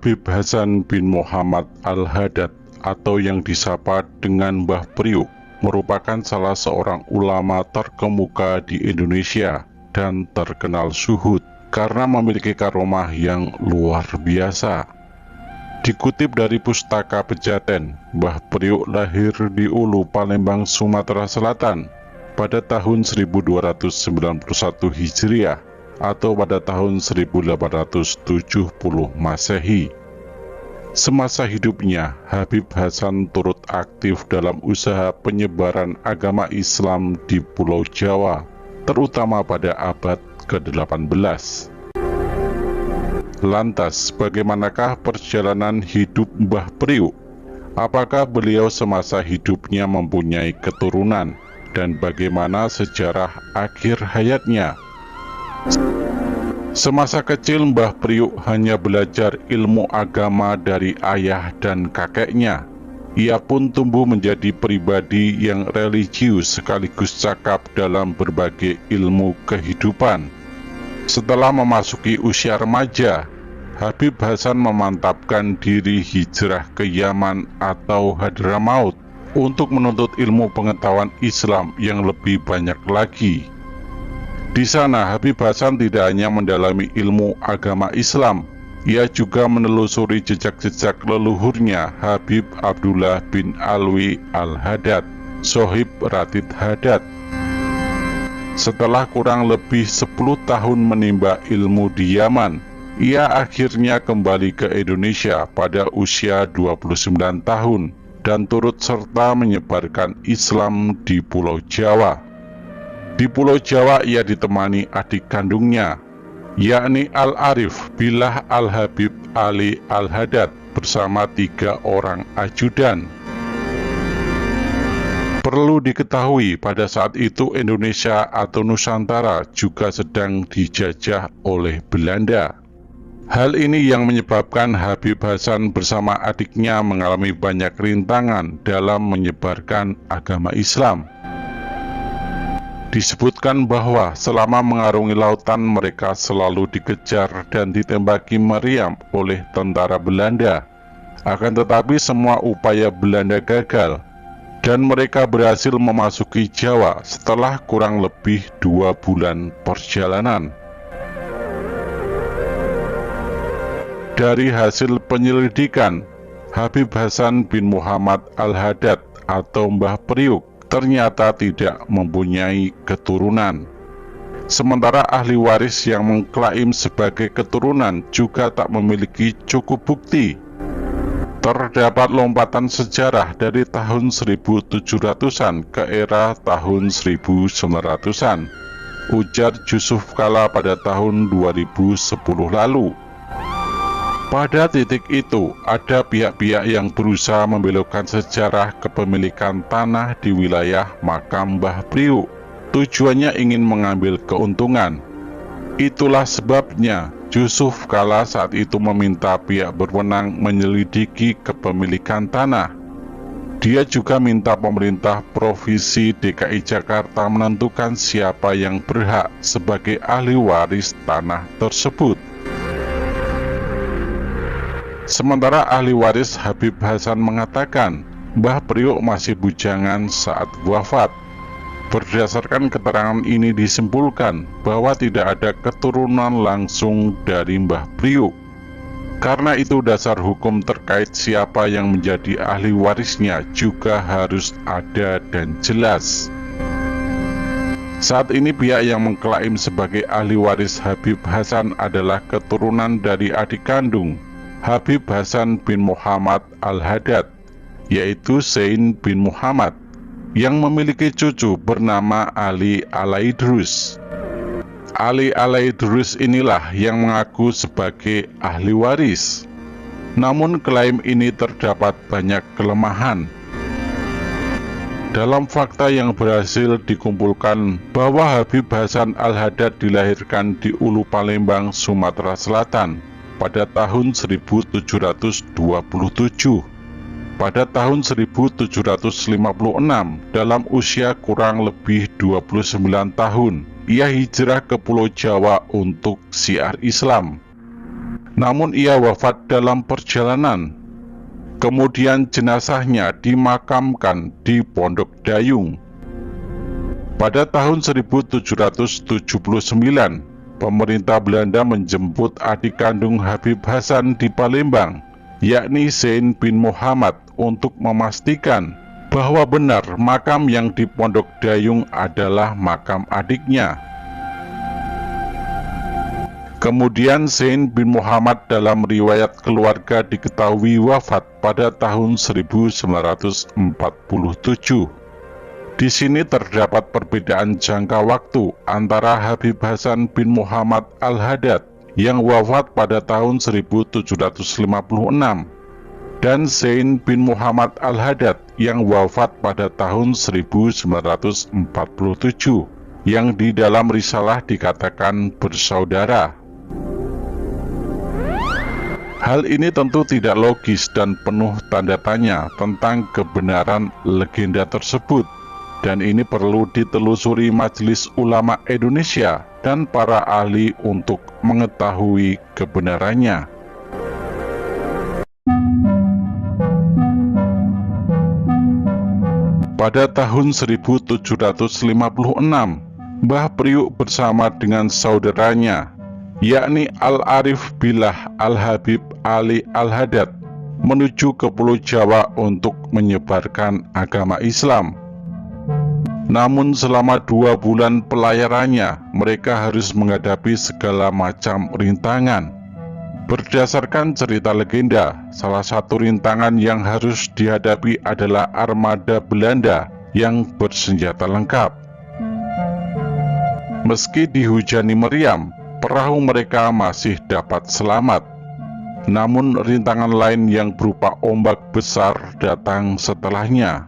Habib Hasan bin Muhammad Al-Haddad atau yang disapa dengan Mbah Priuk merupakan salah seorang ulama terkemuka di Indonesia dan terkenal zuhud karena memiliki karomah yang luar biasa. Dikutip dari Pustaka Pejaten, Mbah Priuk lahir di Ulu, Palembang, Sumatera Selatan pada tahun 1291 Hijriah atau pada tahun 1870 Masehi. Semasa hidupnya, Habib Hasan turut aktif dalam usaha penyebaran agama Islam di Pulau Jawa, terutama pada abad ke-18. Lantas, bagaimanakah perjalanan hidup Mbah Priuk? Apakah beliau semasa hidupnya mempunyai keturunan? Dan bagaimana sejarah akhir hayatnya? Semasa kecil, Mbah Priuk hanya belajar ilmu agama dari ayah dan kakeknya. Ia pun tumbuh menjadi pribadi yang religius sekaligus cakap dalam berbagai ilmu kehidupan. Setelah memasuki usia remaja, Habib Hasan memantapkan diri hijrah ke Yaman atau Hadramaut untuk menuntut ilmu pengetahuan Islam yang lebih banyak lagi. Di sana, Habib Hasan tidak hanya mendalami ilmu agama Islam, ia juga menelusuri jejak-jejak leluhurnya Habib Abdullah bin Alwi Al-Haddad, Sohib Ratid Haddad. Setelah kurang lebih 10 tahun menimba ilmu di Yaman, ia akhirnya kembali ke Indonesia pada usia 29 tahun dan turut serta menyebarkan Islam di Pulau Jawa. Di Pulau Jawa ia ditemani adik kandungnya, yakni Al-Arif Billah Al-Habib Ali Al-Haddad bersama 3 orang ajudan. Perlu diketahui pada saat itu Indonesia atau Nusantara juga sedang dijajah oleh Belanda. Hal ini yang menyebabkan Habib Hasan bersama adiknya mengalami banyak rintangan dalam menyebarkan agama Islam. Disebutkan bahwa selama mengarungi lautan mereka selalu dikejar dan ditembaki meriam oleh tentara Belanda. Akan tetapi semua upaya Belanda gagal dan mereka berhasil memasuki Jawa setelah kurang lebih 2 bulan perjalanan. Dari hasil penyelidikan, Habib Hasan bin Muhammad Al-Haddad atau Mbah Priuk ternyata tidak mempunyai keturunan. Sementara ahli waris yang mengklaim sebagai keturunan juga tak memiliki cukup bukti. Terdapat lompatan sejarah dari tahun 1700-an ke era tahun 1900-an, ujar Yusuf Kala pada tahun 2010 lalu. Pada titik itu, ada pihak-pihak yang berusaha membelokkan sejarah kepemilikan tanah di wilayah makam Mbah Priuk. Tujuannya ingin mengambil keuntungan. Itulah sebabnya Yusuf Kala saat itu meminta pihak berwenang menyelidiki kepemilikan tanah. Dia juga minta pemerintah Provinsi DKI Jakarta menentukan siapa yang berhak sebagai ahli waris tanah tersebut. Sementara ahli waris Habib Hasan mengatakan Mbah Priuk masih bujangan saat wafat. Berdasarkan keterangan ini disimpulkan bahwa tidak ada keturunan langsung dari Mbah Priuk. Karena itu dasar hukum terkait siapa yang menjadi ahli warisnya juga harus ada dan jelas. Saat ini pihak yang mengklaim sebagai ahli waris Habib Hasan adalah keturunan dari adik kandung Habib Hasan bin Muhammad Al-Haddad, yaitu Zain bin Muhammad, yang memiliki cucu bernama Ali Alaidrus. Ali Alaidrus inilah yang mengaku sebagai ahli waris. Namun klaim ini terdapat banyak kelemahan. Dalam fakta yang berhasil dikumpulkan bahwa Habib Hasan Al-Haddad dilahirkan di Ulu Palembang, Sumatera Selatan pada tahun 1727. Pada tahun 1756, dalam usia kurang lebih 29 tahun, ia hijrah ke Pulau Jawa untuk syiar Islam. namun ia wafat dalam perjalanan. Kemudian jenazahnya dimakamkan di Pondok Dayung. Pada tahun 1779, pemerintah Belanda menjemput adik kandung Habib Hasan di Palembang, yakni Zain bin Muhammad, untuk memastikan bahwa benar makam yang di Pondok Dayung adalah makam adiknya. Kemudian Zain bin Muhammad dalam riwayat keluarga diketahui wafat pada tahun 1947. Di sini terdapat perbedaan jangka waktu antara Habib Hasan bin Muhammad Al-Haddad yang wafat pada tahun 1756 dan Zain bin Muhammad Al-Haddad yang wafat pada tahun 1947, yang di dalam risalah dikatakan bersaudara. Hal ini tentu tidak logis dan penuh tanda tanya tentang kebenaran legenda tersebut, dan ini perlu ditelusuri Majelis Ulama Indonesia dan para ahli untuk mengetahui kebenarannya. Pada tahun 1756, Mbah Priuk bersama dengan saudaranya, yakni Al-Arif Billah Al-Habib Ali Al-Haddad, menuju ke Pulau Jawa untuk menyebarkan agama Islam. Namun selama 2 bulan pelayarannya, mereka harus menghadapi segala macam rintangan. Berdasarkan cerita legenda, salah satu rintangan yang harus dihadapi adalah armada Belanda yang bersenjata lengkap. Meski dihujani meriam, perahu mereka masih dapat selamat. Namun rintangan lain yang berupa ombak besar datang setelahnya.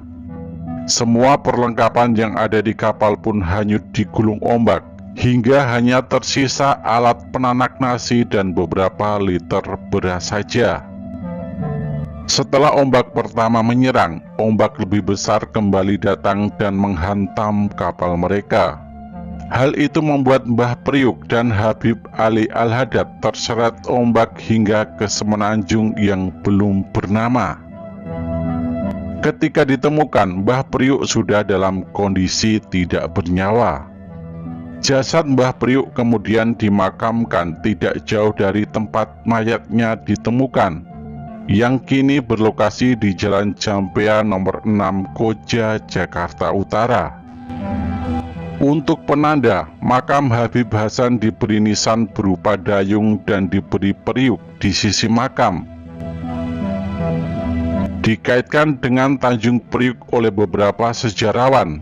Semua perlengkapan yang ada di kapal pun hanyut digulung ombak, hingga hanya tersisa alat penanak nasi dan beberapa liter beras saja. Setelah ombak pertama menyerang, ombak lebih besar kembali datang dan menghantam kapal mereka. Hal itu membuat Mbah Priuk dan Habib Ali Al-Haddad terseret ombak hingga ke semenanjung yang belum bernama. Ketika ditemukan, Mbah Priuk sudah dalam kondisi tidak bernyawa. Jasad Mbah Priuk kemudian dimakamkan tidak jauh dari tempat mayatnya ditemukan, yang kini berlokasi di Jalan Jampea nomor 6 Koja, Jakarta Utara. Untuk penanda, makam Habib Hasan diberi nisan berupa dayung dan diberi periuk di sisi makam. Dikaitkan dengan Tanjung Priuk oleh beberapa sejarawan.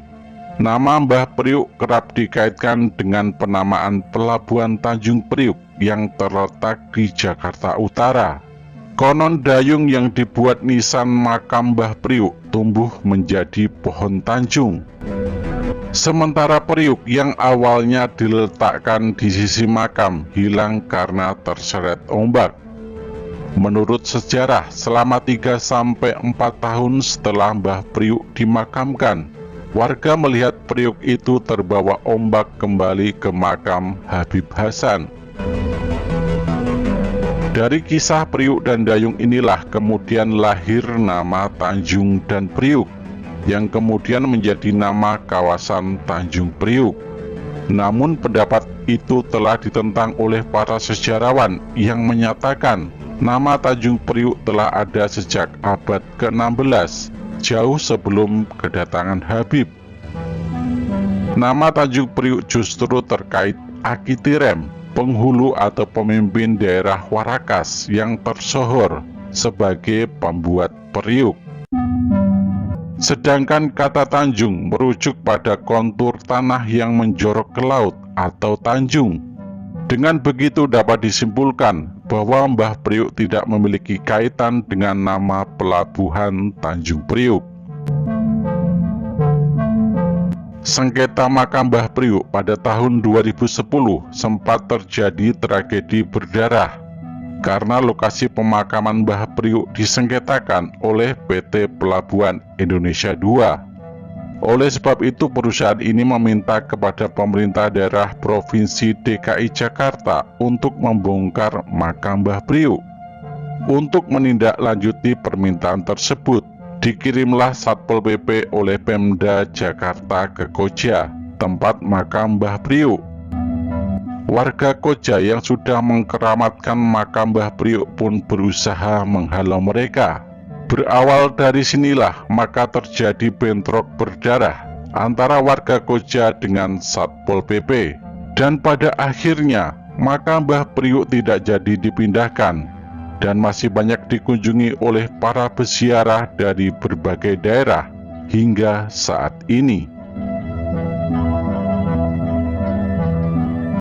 Nama Mbah Priuk kerap dikaitkan dengan penamaan Pelabuhan Tanjung Priuk yang terletak di Jakarta Utara. Konon dayung yang dibuat nisan makam Mbah Priuk tumbuh menjadi pohon tanjung. Sementara periuk yang awalnya diletakkan di sisi makam hilang karena terseret ombak. Menurut sejarah, selama 3-4 tahun setelah Mbah Priuk dimakamkan, warga melihat periuk itu terbawa ombak kembali ke makam Habib Hasan. Dari kisah Priuk dan dayung inilah kemudian lahir nama Tanjung dan Priuk, yang kemudian menjadi nama kawasan Tanjung Priuk. Namun pendapat itu telah ditentang oleh para sejarawan yang menyatakan nama Tanjung Priuk telah ada sejak abad ke-16, jauh sebelum kedatangan Habib. Nama Tanjung Priuk justru terkait Aki Tirem, penghulu atau pemimpin daerah Warakas yang tersohor sebagai pembuat periuk. Sedangkan kata Tanjung merujuk pada kontur tanah yang menjorok ke laut atau tanjung. Dengan begitu dapat disimpulkan bahwa Mbah Priuk tidak memiliki kaitan dengan nama pelabuhan Tanjung Priuk. Sengketa makam Mbah Priuk pada tahun 2010 sempat terjadi tragedi berdarah karena lokasi pemakaman Mbah Priuk disengketakan oleh PT Pelabuhan Indonesia II. Oleh sebab itu, perusahaan ini meminta kepada pemerintah daerah Provinsi DKI Jakarta untuk membongkar makam Mbah Priuk. Untuk menindaklanjuti permintaan tersebut, dikirimlah Satpol PP oleh Pemda Jakarta ke Koja, tempat makam Mbah Priuk. Warga Koja yang sudah mengkeramatkan makam Mbah Priuk pun berusaha menghalau mereka. Berawal dari sinilah maka terjadi bentrok berdarah antara warga Koja dengan Satpol PP. Dan pada akhirnya makam Mbah Priuk tidak jadi dipindahkan dan masih banyak dikunjungi oleh para peziarah dari berbagai daerah hingga saat ini.